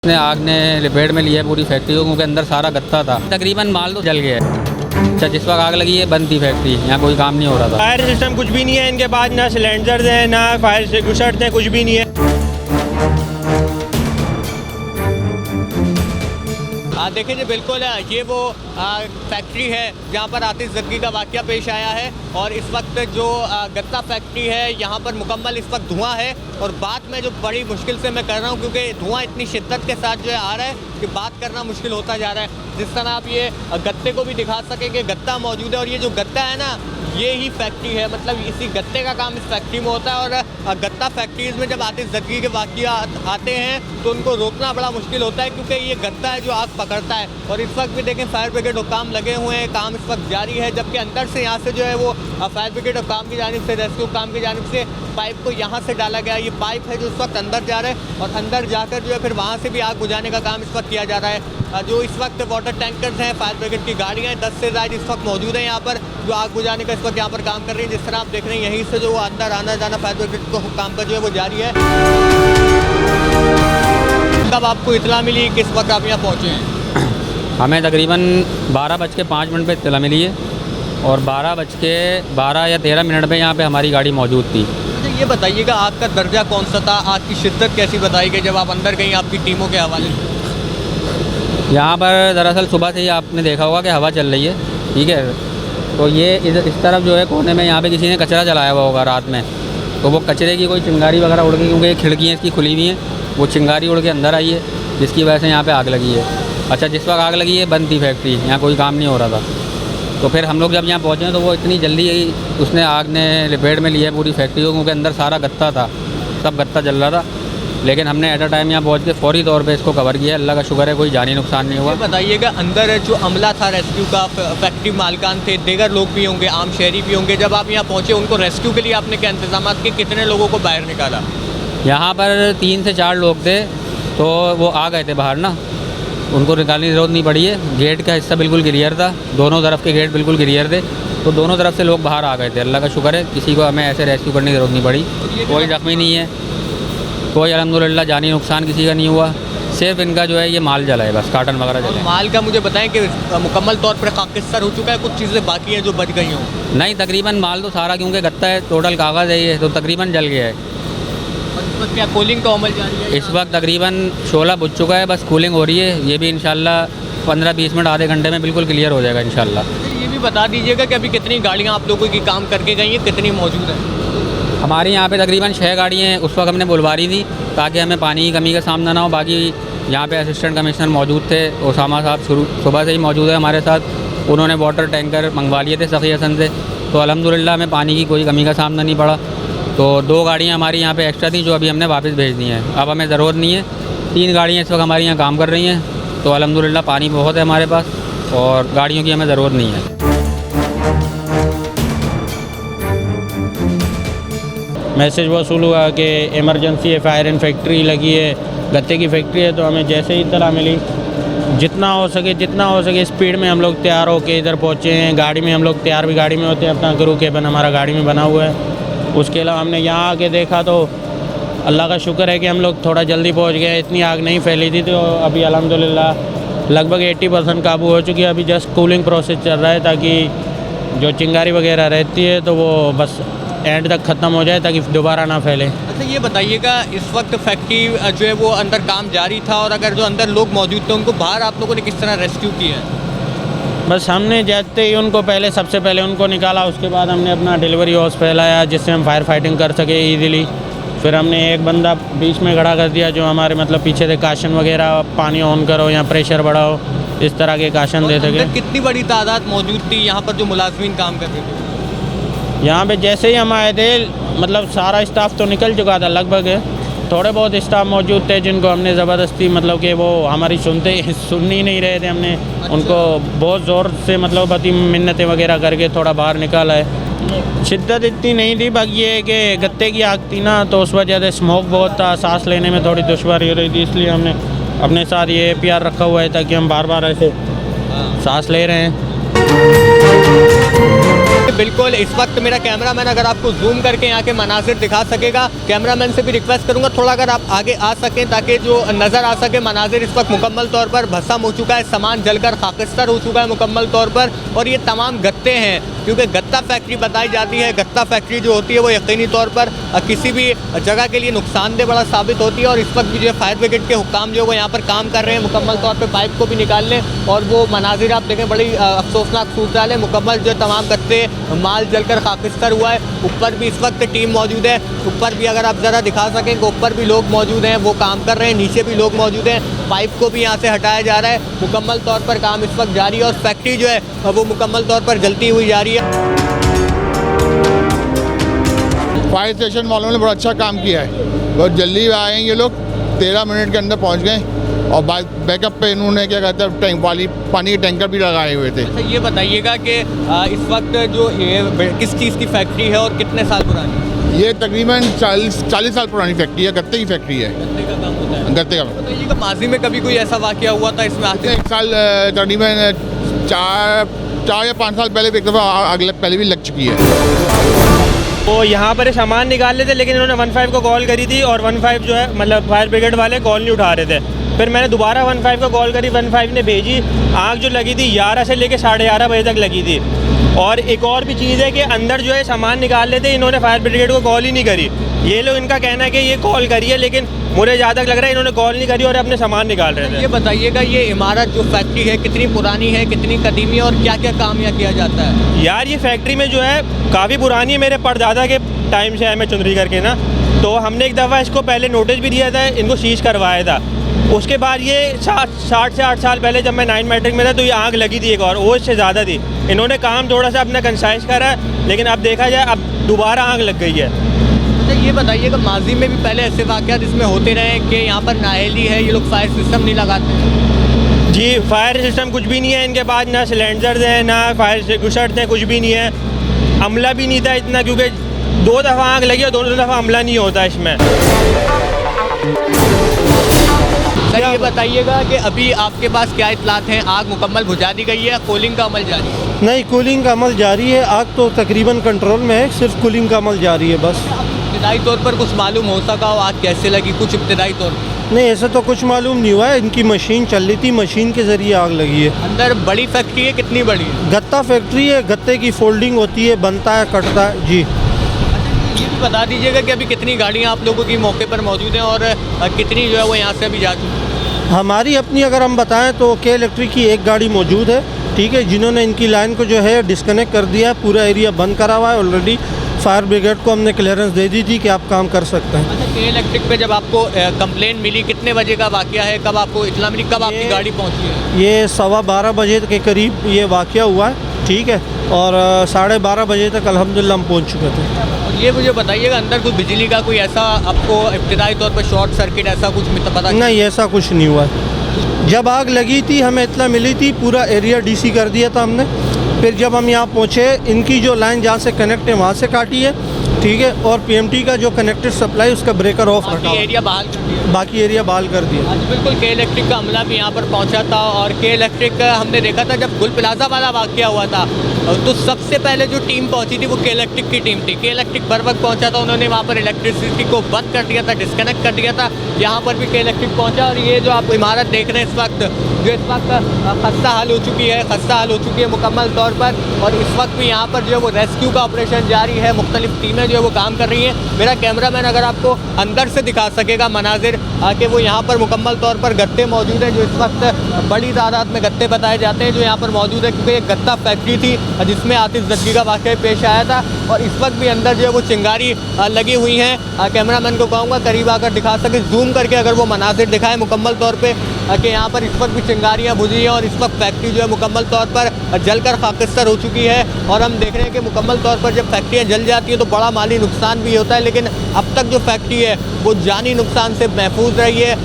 ने आग ने लपेट में लिया पूरी फैक्ट्री को, क्योंकि अंदर सारा गत्ता था। तकरीबन माल तो जल गया है। अच्छा, जिस वक्त आग लगी है बंद थी फैक्ट्री, यहाँ कोई काम नहीं हो रहा था। फायर सिस्टम कुछ भी नहीं है इनके पास, ना सिलेंडर है ना फायर एक्सटिंग्विशर है, कुछ भी नहीं है। देखिए जी, बिल्कुल ये वो फैक्ट्री है जहाँ पर आतिशबाजी का वाकया पेश आया है। और इस वक्त जो गत्ता फैक्ट्री है यहाँ पर मुकम्मल इस वक्त धुआं है। और बात में जो बड़ी मुश्किल से मैं कर रहा हूँ, क्योंकि धुआं इतनी शिद्दत के साथ जो है आ रहा है कि बात करना मुश्किल होता जा रहा है। जिस तरह आप ये गत्ते को भी दिखा सकें कि गत्ता मौजूद है, और ये जो गत्ता है ना, ये ही फैक्ट्री है। मतलब इसी गत्ते का काम इस फैक्ट्री में होता है। और गत्ता फैक्ट्रीज़ में जब आतिशबाजी के वाक़या आते हैं तो उनको रोकना बड़ा मुश्किल होता है, क्योंकि ये गत्ता है जो आग पकड़ता है। और इस वक्त भी देखें, फायर ब्रिगेड हुक्काम लगे हुए हैं, काम इस वक्त जारी है। जबकि अंदर से यहाँ से जो है वो फायर ब्रिगेड हुक्काम की जानिब से, रेस्क्यू हुक्काम की जानिब से पाइप को यहाँ से डाला गया। ये पाइप है जो इस वक्त अंदर जा रहा है, और अंदर जाकर जो है फिर वहाँ से भी आग बुझाने का काम इस वक्त किया जा रहा है। जो इस वक्त वाटर टैंकर्स हैं, फायर ब्रिगेड की गाड़ियाँ 10 से ज़्यादा इस वक्त मौजूद हैं यहाँ पर, जो आग बुझाने का इस वक्त यहाँ पर काम कर रही है। जिस तरह आप देख रहे हैं, यहीं से जो अंदर आना जाना फायर ब्रिगेड को काम का जो है वो जारी है। कब आपको इतला मिली, किस वक्त आप यहाँ पहुँचे हैं? हमें तकरीबन 12:05 पे इत्तला मिली है, और 12:12 या 13 पे यहाँ पे हमारी गाड़ी मौजूद थी। अच्छा, ये बताइएगा आग का दर्जा कौन सा था, आग की शिद्दत कैसी बताई गई जब आप अंदर गई आपकी टीमों के हवाले से? यहाँ पर दरअसल सुबह से ही आपने देखा होगा कि हवा चल रही है, ठीक है। तो ये इस तरफ जो है कोने में यहाँ पे किसी ने कचरा जलाया हुआ होगा रात में, तो वो कचरे की कोई चिंगारी वगैरह उड़ गई, क्योंकि खिड़कियाँ इसकी खुली हुई हैं, वो चिंगारी उड़ के अंदर आई है, जिसकी वजह से यहाँ पे आग लगी है। अच्छा, जिस वक्त आग लगी है बंद थी फैक्ट्री, यहाँ कोई काम नहीं हो रहा था। तो फिर हम लोग जब यहाँ पहुँचे तो वो इतनी जल्दी उसने आग ने लपेट में लिया पूरी फैक्ट्री को, क्योंकि अंदर सारा गत्ता था, सब गत्ता जल रहा था। लेकिन हमने एट अ टाइम यहाँ पहुँच के फौरी तौर पे इसको कवर किया। अल्लाह का शुक्र है कोई जानी नुकसान नहीं हुआ। बताइएगा, अंदर जो अमला था रेस्क्यू का, फैक्ट्री मालिकान थे, दीगर लोग भी होंगे, आम शहरी भी होंगे, जब आप यहाँ पहुँचे उनको रेस्क्यू के लिए आपने क्या इंतजाम किए, कितने लोगों को बाहर निकाला? यहाँ पर 3 से 4 लोग थे, तो वो आ गए थे बाहर ना, उनको निकालने की ज़रूरत नहीं पड़ी है। गेट का हिस्सा बिल्कुल क्लियर था, दोनों तरफ के गेट बिल्कुल क्लियर थे, तो दोनों तरफ से लोग बाहर आ गए थे। अल्लाह का शुक्र है किसी को हमें ऐसे रेस्क्यू करने की ज़रूरत नहीं पड़ी। कोई ज़ख्मी नहीं है, कोई अल्हम्दुलिल्लाह जानी नुकसान किसी का नहीं हुआ। सिर्फ इनका जो है ये माल जला है, बस कार्टन वगैरह जला है। माल का मुझे बताएं कि मुकम्मल तौर पर खाकिस्तान हो चुका है, कुछ चीज़ें बाकी हैं जो बच गई हों? नहीं, तकरीबन माल तो सारा, क्योंकि गत्ता है, टोटल कागज़ है ये, तो तकरीबन जल गया है। और इस वक्त क्या कूलिंग का अमल जारी है? इस वक्त तकरीबन 16 बुझ चुका है, बस कूलिंग हो रही है। ये भी इंशाल्लाह 15-20 मिनट, आधे घंटे में बिल्कुल क्लियर हो जाएगा इंशाल्लाह। ये भी बता दीजिएगा कि अभी कितनी गाड़ियाँ आप लोगों की काम करके गई हैं, कितनी मौजूद हैं? हमारे यहाँ पे तकरीबन 6 गाड़ियाँ हैं, उस वक्त हमने बुलवारी थी ताकि हमें पानी की कमी का सामना ना हो। बाकी यहाँ पे असिस्टेंट कमिश्नर मौजूद थे, उसामा साहब सुबह से ही मौजूद है हमारे साथ। उन्होंने वाटर टैंकर मंगवा लिए थे सखी हसन से, तो अल्हम्दुलिल्लाह हमें पानी की कोई कमी का सामना नहीं पड़ा। तो 2 गाड़ियाँ हमारी यहाँ पे एक्स्ट्रा थी, जो अभी हमने वापस भेज दी हैं। अब हमें ज़रूरत नहीं है। 3 गाड़ियाँ इस वक्त हमारे यहाँ काम कर रही हैं, तो अल्हम्दुलिल्लाह पानी बहुत है हमारे पास, और गाड़ियों की हमें ज़रूरत नहीं है। मैसेज वसूल हुआ कि इमरजेंसी है, फायर एंड फैक्ट्री लगी है, गत्ते की फैक्ट्री है। तो हमें जैसे ही इत्तला मिली, जितना हो सके स्पीड में हम लोग तैयार होके इधर पहुँचे हैं। गाड़ी में हम लोग तैयार भी गाड़ी में होते हैं, अपना क्रू केबिन हमारा गाड़ी में बना हुआ है। उसके अलावा हमने यहाँ आके देखा तो अल्लाह का शुक्र है कि हम लोग थोड़ा जल्दी पहुँच गए, इतनी आग नहीं फैली थी। तो अभी अल्हम्दुलिल्लाह लगभग 80% काबू हो चुकी है। अभी जस्ट कूलिंग प्रोसेस चल रहा है, ताकि जो चिंगारी वगैरह रहती है तो वो बस एंड तक ख़त्म हो जाए, ताकि दोबारा ना फैले। अच्छा, ये बताइएगा, इस वक्त फैक्ट्री जो है वो अंदर काम जारी था, और अगर जो अंदर लोग मौजूद थे उनको बाहर आप लोगों ने किस तरह रेस्क्यू किया है? बस हमने जाते ही उनको सबसे पहले उनको निकाला, उसके बाद हमने अपना डिलीवरी हॉर्स फैलाया जिससे हम फायर फाइटिंग कर सके ईजीली। फिर हमने एक बंदा बीच में खड़ा कर दिया, जो हमारे मतलब पीछे से काशन वगैरह, पानी ऑन करो या प्रेशर बढ़ाओ, इस तरह के काशन दे सके। कितनी बड़ी तादाद मौजूद थी यहाँ पर जो मुलाजमीन काम कर रहे थे? यहाँ पे जैसे ही हम आए थे, मतलब सारा स्टाफ तो निकल चुका था लगभग। थोड़े बहुत स्टाफ मौजूद थे जिनको हमने ज़बरदस्ती, मतलब कि वो हमारी सुन ही नहीं रहे थे। हमने उनको बहुत ज़ोर से मतलब बती मिन्नतें वगैरह करके थोड़ा बाहर निकाला है। शिद्दत इतनी नहीं थी, बाकी ये है कि गत्ते की आग थी ना, तो उस वजह से स्मोक बहुत था, सांस लेने में थोड़ी दुश्वारी हो रही थी। इसलिए हमने अपने साथ ये APR रखा हुआ है, ताकि हम बार बार ऐसे सांस ले रहे हैं। देखिए बिल्कुल इस वक्त मेरा कैमरामैन अगर आपको जूम करके यहाँ के मनाजिर दिखा सकेगा, कैमरामैन से भी रिक्वेस्ट करूँगा थोड़ा अगर आप आगे आ सकें ताकि जो नज़र आ सके मनाजिर। इस वक्त मुकम्मल तौर पर भस्म हो चुका है, सामान जलकर खाकिस्तर हो चुका है मुकम्मल तौर पर, और ये तमाम गत्ते हैं क्योंकि गत्ता फैक्ट्री बताई जाती है। गत्ता फैक्ट्री जो होती है वो यकीनी तौर पर किसी भी जगह के लिए नुकसानदेह बड़ा साबित होती है। और इस वक्त भी जो फायर ब्रिगेड के हुक्काम जो वो यहाँ पर काम कर रहे हैं मुकम्मल तौर पर पाइप को भी निकालने, और वो मनाजिर आप देखें बड़ी अफसोसनाक सूरत है। मुकम्मल जो तमाम गत्ते माल जलकर खाकिस्तर हुआ है। ऊपर भी इस वक्त टीम मौजूद है, ऊपर भी अगर आप ज़रा दिखा सकें कि ऊपर भी लोग मौजूद हैं, वो काम कर रहे हैं, नीचे भी लोग मौजूद हैं। पाइप को भी यहाँ से हटाया जा रहा है, मुकम्मल तौर पर काम इस वक्त जारी है और फैक्ट्री जो है वो मुकम्मल तौर पर जलती हुई जा रही है। फायर स्टेशन वालों ने बड़ा अच्छा काम किया है, बहुत जल्दी आए हैं ये लोग, 13 मिनट के अंदर पहुंच गए और बैकअप पे इन्होंने क्या कहते हैं टैंक वाली पानी के टैंकर भी लगाए हुए थे। अच्छा ये बताइएगा कि इस वक्त जो ये किस चीज़ की फैक्ट्री है और कितने साल पुरानी है? ये तकरीबन 40 साल पुरानी फैक्ट्री है, गत्ते की फैक्ट्री है। गत्ते का काम होता है? गत्ते का। बताइएगा माजी में कभी कोई ऐसा वाकया हुआ था इसमें आते? एक साल तकरीबन 4 या 5 साल पहले एक दफ़ा अगले पहले भी लग चुकी है। वो यहाँ पर सामान निकाल रहे थे लेकिन इन्होंने 15 को कॉल करी थी और 15 जो है मतलब फायर ब्रिगेड वाले कॉल नहीं उठा रहे थे। फिर मैंने दोबारा 15 को कॉल करी, 15 ने भेजी। आग जो लगी थी 11 से लेकर 11:30 बजे तक लगी थी। और एक और भी चीज़ है कि अंदर जो है सामान निकाल रहे थे, इन्होंने फायर ब्रिगेड को कॉल ही नहीं करी। ये लोग इनका कहना है कि ये कॉल करी है, लेकिन मुझे जहाँ तक लग रहा है इन्होंने कॉल नहीं करी और अपने सामान निकाल रहे थे। ये बताइएगा ये इमारत जो फैक्ट्री है कितनी पुरानी है, कितनी कदीमी है और क्या क्या काम यहाँ किया जाता है? यार ये फैक्ट्री में जो है काफ़ी पुरानी है, मेरे परदादा के टाइम से है, मैं चुनरी करके ना। तो हमने एक दफ़ा इसको पहले नोटिस भी दिया था, इनको सीज करवाया था। उसके बाद ये 60 से 8 साल पहले जब मैं 9 मैट्रिक में था तो ये आग लगी थी एक और, वो इससे ज़्यादा थी। इन्होंने काम थोड़ा सा अपना कंसाइज करा, लेकिन अब देखा जाए अब दोबारा आग लग गई है। अच्छा ये बताइएगा माजी में भी पहले ऐसे वाक़यात इसमें होते रहे कि यहाँ पर नाअहली है, ये लोग फायर सिस्टम नहीं लगाते हैं? जी फायर सिस्टम कुछ भी नहीं है इनके पास, ना सिलेंडर हैं ना फायर एक्सटिंग्विशर थे, कुछ भी नहीं है। अमला भी नहीं था इतना, क्योंकि 2 दफ़ा आग लगी और 2 दफ़ा अमला नहीं होता इसमें। सर ये बताइएगा कि अभी आपके पास क्या इत्तलात हैं, आग मुकम्मल बुझा दी गई है, कूलिंग का अमल जारी है? नहीं, कूलिंग का अमल जारी है। आग तो तकरीबन कंट्रोल में है, सिर्फ कूलिंग का अमल जारी है बस। इब्तदाई तौर पर कुछ मालूम हो सका हो आग कैसे लगी, कुछ इब्तदाई तौर पर? नहीं, ऐसा तो कुछ मालूम नहीं हुआ है। इनकी मशीन चल रही थी, मशीन के ज़रिए आग लगी है। अंदर बड़ी फैक्ट्री है, कितनी बड़ी है? गत्ता फैक्ट्री है, गत्ते की फोल्डिंग होती है, बनता है, कटता है जी। ये भी बता दीजिएगा कि अभी कितनी गाड़ियाँ आप लोगों की मौके पर मौजूद हैं और कितनी जो है वो यहाँ से अभी जा चुकी है? हमारी अपनी अगर हम बताएं तो के इलेक्ट्रिक की एक गाड़ी मौजूद है, ठीक है, जिन्होंने इनकी लाइन को जो है डिस्कनेक्ट कर दिया है, पूरा एरिया बंद करा हुआ है। ऑलरेडी फायर ब्रिगेड को हमने क्लियरेंस दे दी थी कि आप काम कर सकते हैं। अच्छा के इलेक्ट्रिक पे जब आपको कंप्लेन मिली कितने बजे का वाकया है, कब आपको इतला मिली, कब आपकी गाड़ी पहुँची है? ये 12:15 बजे के करीब ये वाकया हुआ है, ठीक है, और 12:30 बजे तक अल्हम्दुलिल्लाह हम पहुँच चुके थे। और ये मुझे बताइएगा अंदर कोई बिजली का कोई ऐसा आपको इब्तदाई तौर पर शॉर्ट सर्किट ऐसा कुछ पता? नहीं, ऐसा कुछ नहीं हुआ। जब आग लगी थी हमें इतना मिली थी, पूरा एरिया डीसी कर दिया था हमने। फिर जब हम यहाँ पहुँचे, इनकी जो लाइन जहाँ से कनेक्ट है वहाँ से काटी है, ठीक है, और पीएमटी का जो कनेक्टेड सप्लाई उसका ब्रेकर ऑफ रखा, एरिया बहाल कर दिया, बाकी एरिया बहाल कर दिया। आज बिल्कुल के इलेक्ट्रिक का अमला भी यहाँ पर पहुँचा था और के इलेक्ट्रिक हमने देखा था जब गुल प्लाजा वाला वाकया हुआ था तो सबसे पहले जो टीम पहुँची थी वो के इलेक्ट्रिक की टीम थी। के इलेक्ट्रिक बर वक्त पहुँचा था, उन्होंने वहाँ पर इलेक्ट्रिसिटी को बंद कर दिया था, डिस्कनेक्ट कर दिया था। यहाँ पर भी के इलेक्ट्रिक पहुँचा और ये जो आप इमारत देख रहे हैं इस वक्त, जो इस वक्त खस्ता हाल हो चुकी है, खस्ता हाल हो चुकी है मुकम्मल तौर पर। और इस वक्त भी यहाँ पर जो है वो रेस्क्यू का ऑपरेशन जारी है, मुख्तलिफ टीमें जो है वो काम कर रही हैं। मेरा कैमरामैन अगर आपको अंदर से दिखा सकेगा मनाजिर कि वो यहाँ पर मुकम्मल तौर पर गत्ते मौजूद हैं, जो इस वक्त बड़ी तादाद में गत्ते बताए जाते हैं जो यहाँ पर मौजूद है, क्योंकि एक गत्ता फैक्ट्री थी जिसमें आतिशज़दगी का वाक़या पेश आया था। और इस वक्त भी अंदर जो है वो चिंगारी लगी हुई हैं। कैमरामैन को कहूँगा करीब आकर दिखा सके, जूम करके अगर वो मनाजिर दिखाए मुकम्मल तौर पर कि यहाँ पर इस वक्त भी चिंगारियाँ बुझी हैं और इस वक्त फैक्ट्री जो है मुकम्मल तौर पर जलकर खाकिस्तर हो चुकी है। और हम देख रहे हैं कि मुकम्मल तौर पर जब फैक्ट्रियाँ जल जाती हैं तो बड़ा माली नुकसान भी होता है, लेकिन अब तक जो फैक्ट्री है वो जानी नुकसान से महफूज रही है।